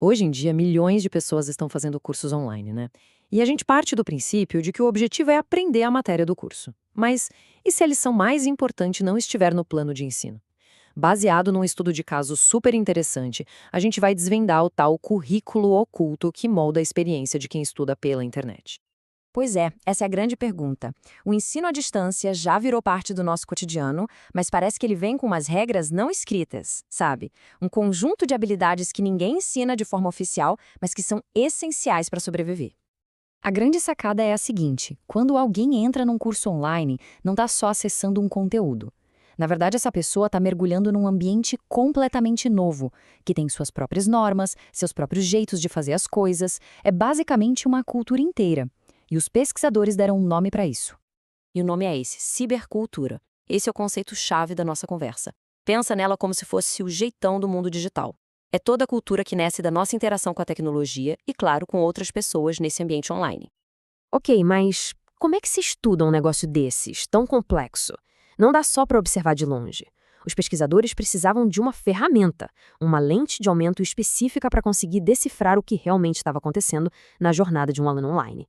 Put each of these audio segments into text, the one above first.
Hoje em dia, milhões de pessoas estão fazendo cursos online, né? E a gente parte do princípio de que o objetivo é aprender a matéria do curso. Mas e se a lição mais importante não estiver no plano de ensino? Baseado num estudo de caso super interessante, a gente vai desvendar o tal currículo oculto que molda a experiência de quem estuda pela internet. Pois é, essa é a grande pergunta. O ensino à distância já virou parte do nosso cotidiano, mas parece que ele vem com umas regras não escritas, sabe? Um conjunto de habilidades que ninguém ensina de forma oficial, mas que são essenciais para sobreviver. A grande sacada é a seguinte: quando alguém entra num curso online, não está só acessando um conteúdo. Na verdade, essa pessoa está mergulhando num ambiente completamente novo, que tem suas próprias normas, seus próprios jeitos de fazer as coisas. É basicamente uma cultura inteira. E os pesquisadores deram um nome para isso. E o nome é esse, cibercultura. Esse é o conceito-chave da nossa conversa. Pensa nela como se fosse o jeitão do mundo digital. É toda a cultura que nasce da nossa interação com a tecnologia e, claro, com outras pessoas nesse ambiente online. Ok, mas como é que se estuda um negócio desses, tão complexo? Não dá só para observar de longe. Os pesquisadores precisavam de uma ferramenta, uma lente de aumento específica para conseguir decifrar o que realmente estava acontecendo na jornada de um aluno online.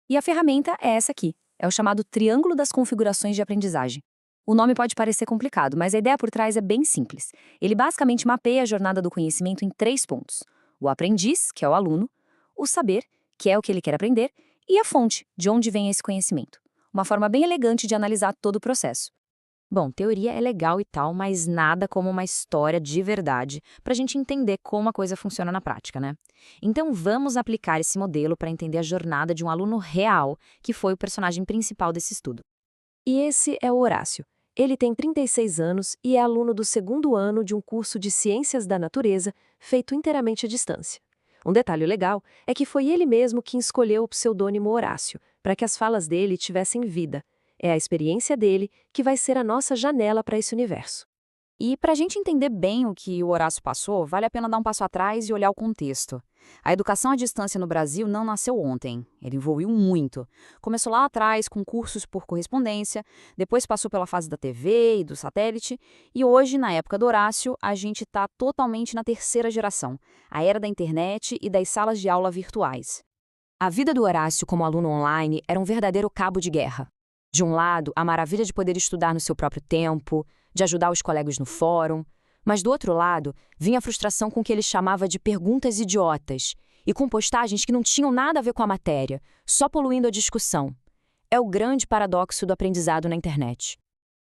E a ferramenta é essa aqui. É o chamado Triângulo das Configurações de Aprendizagem. O nome pode parecer complicado, mas a ideia por trás é bem simples. Ele basicamente mapeia a jornada do conhecimento em 3 pontos: o aprendiz, que é o aluno, o saber, que é o que ele quer aprender, e a fonte, de onde vem esse conhecimento. Uma forma bem elegante de analisar todo o processo. Bom, teoria é legal e tal, mas nada como uma história de verdade para a gente entender como a coisa funciona na prática, né? Então vamos aplicar esse modelo para entender a jornada de um aluno real, que foi o personagem principal desse estudo. E esse é o Horácio. Ele tem 36 anos e é aluno do segundo ano de um curso de Ciências da Natureza, feito inteiramente à distância. Um detalhe legal é que foi ele mesmo quem escolheu o pseudônimo Horácio, para que as falas dele tivessem vida. É a experiência dele que vai ser a nossa janela para esse universo. E para a gente entender bem o que o Horácio passou, vale a pena dar um passo atrás e olhar o contexto. A educação à distância no Brasil não nasceu ontem, ele evoluiu muito. Começou lá atrás com cursos por correspondência, depois passou pela fase da TV e do satélite, e hoje, na época do Horácio, a gente está totalmente na terceira geração, a era da internet e das salas de aula virtuais. A vida do Horácio como aluno online era um verdadeiro cabo de guerra. De um lado, a maravilha de poder estudar no seu próprio tempo, de ajudar os colegas no fórum, mas do outro lado, vinha a frustração com o que ele chamava de perguntas idiotas e com postagens que não tinham nada a ver com a matéria, só poluindo a discussão. É o grande paradoxo do aprendizado na internet.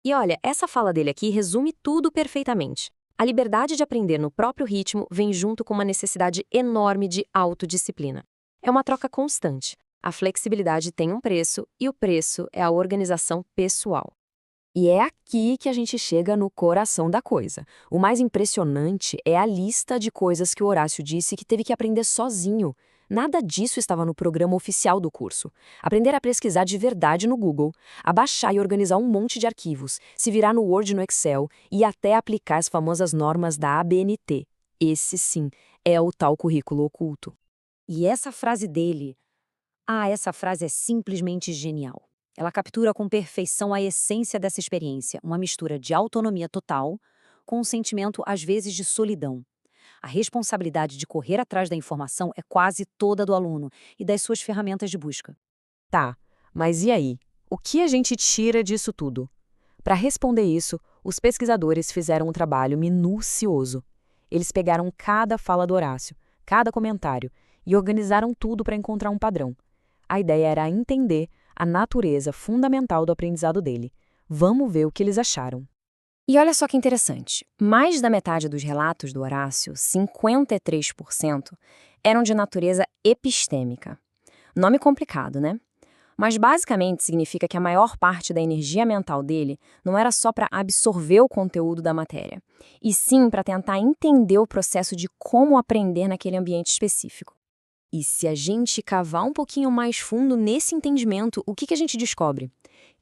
E olha, essa fala dele aqui resume tudo perfeitamente. A liberdade de aprender no próprio ritmo vem junto com uma necessidade enorme de autodisciplina. É uma troca constante. A flexibilidade tem um preço e o preço é a organização pessoal. E é aqui que a gente chega no coração da coisa. O mais impressionante é a lista de coisas que o Horácio disse que teve que aprender sozinho. Nada disso estava no programa oficial do curso. Aprender a pesquisar de verdade no Google, a baixar e organizar um monte de arquivos, se virar no Word e no Excel e até aplicar as famosas normas da ABNT. Esse, sim, é o tal currículo oculto. E essa frase dele, essa frase é simplesmente genial. Ela captura com perfeição a essência dessa experiência, uma mistura de autonomia total com um sentimento, às vezes, de solidão. A responsabilidade de correr atrás da informação é quase toda do aluno e das suas ferramentas de busca. Tá, mas e aí? O que a gente tira disso tudo? Para responder isso, os pesquisadores fizeram um trabalho minucioso. Eles pegaram cada fala do Horácio, cada comentário, e organizaram tudo para encontrar um padrão. A ideia era entender a natureza fundamental do aprendizado dele. Vamos ver o que eles acharam. E olha só que interessante, mais da metade dos relatos do Horácio, 53%, eram de natureza epistêmica. Nome complicado, né? Mas basicamente significa que a maior parte da energia mental dele não era só para absorver o conteúdo da matéria, e sim para tentar entender o processo de como aprender naquele ambiente específico. E se a gente cavar um pouquinho mais fundo nesse entendimento, o que a gente descobre?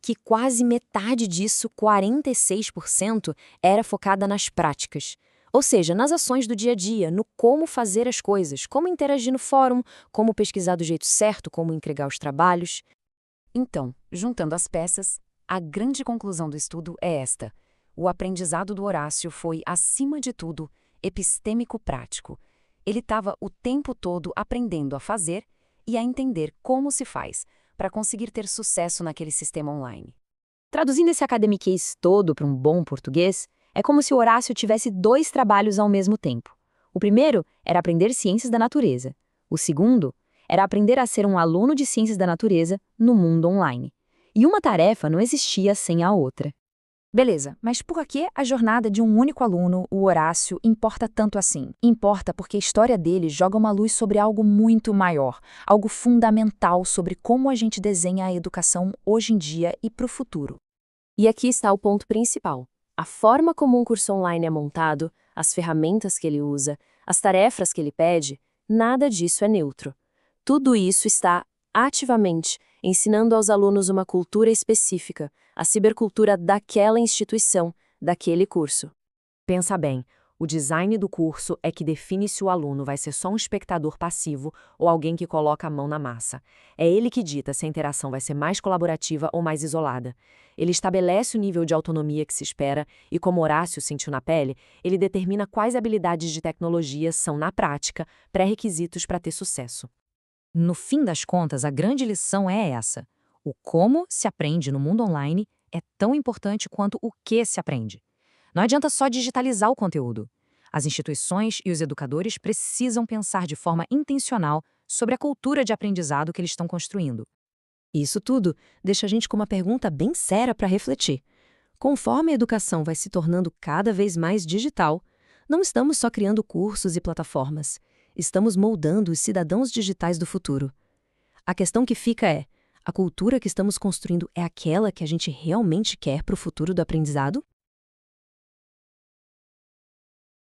Que quase metade disso, 46%, era focada nas práticas. Ou seja, nas ações do dia a dia, no como fazer as coisas, como interagir no fórum, como pesquisar do jeito certo, como entregar os trabalhos. Então, juntando as peças, a grande conclusão do estudo é esta: o aprendizado do Horácio foi, acima de tudo, epistêmico-prático. Ele estava o tempo todo aprendendo a fazer e a entender como se faz, para conseguir ter sucesso naquele sistema online. Traduzindo esse academiquez todo para um bom português, é como se o Horácio tivesse 2 trabalhos ao mesmo tempo. O primeiro era aprender ciências da natureza. O segundo era aprender a ser um aluno de ciências da natureza no mundo online. E uma tarefa não existia sem a outra. Beleza, mas por que a jornada de um único aluno, o Horácio, importa tanto assim? Importa porque a história dele joga uma luz sobre algo muito maior, algo fundamental sobre como a gente desenha a educação hoje em dia e para o futuro. E aqui está o ponto principal. A forma como um curso online é montado, as ferramentas que ele usa, as tarefas que ele pede, nada disso é neutro. Tudo isso está, ativamente, ensinando aos alunos uma cultura específica, a cibercultura daquela instituição, daquele curso. Pensa bem, o design do curso é que define se o aluno vai ser só um espectador passivo ou alguém que coloca a mão na massa. É ele que dita se a interação vai ser mais colaborativa ou mais isolada. Ele estabelece o nível de autonomia que se espera e, como Horácio sentiu na pele, ele determina quais habilidades de tecnologia são, na prática, pré-requisitos para ter sucesso. No fim das contas, a grande lição é essa. O como se aprende no mundo online é tão importante quanto o que se aprende. Não adianta só digitalizar o conteúdo. As instituições e os educadores precisam pensar de forma intencional sobre a cultura de aprendizado que eles estão construindo. Isso tudo deixa a gente com uma pergunta bem séria para refletir. Conforme a educação vai se tornando cada vez mais digital, não estamos só criando cursos e plataformas, estamos moldando os cidadãos digitais do futuro. A questão que fica é: a cultura que estamos construindo é aquela que a gente realmente quer para o futuro do aprendizado?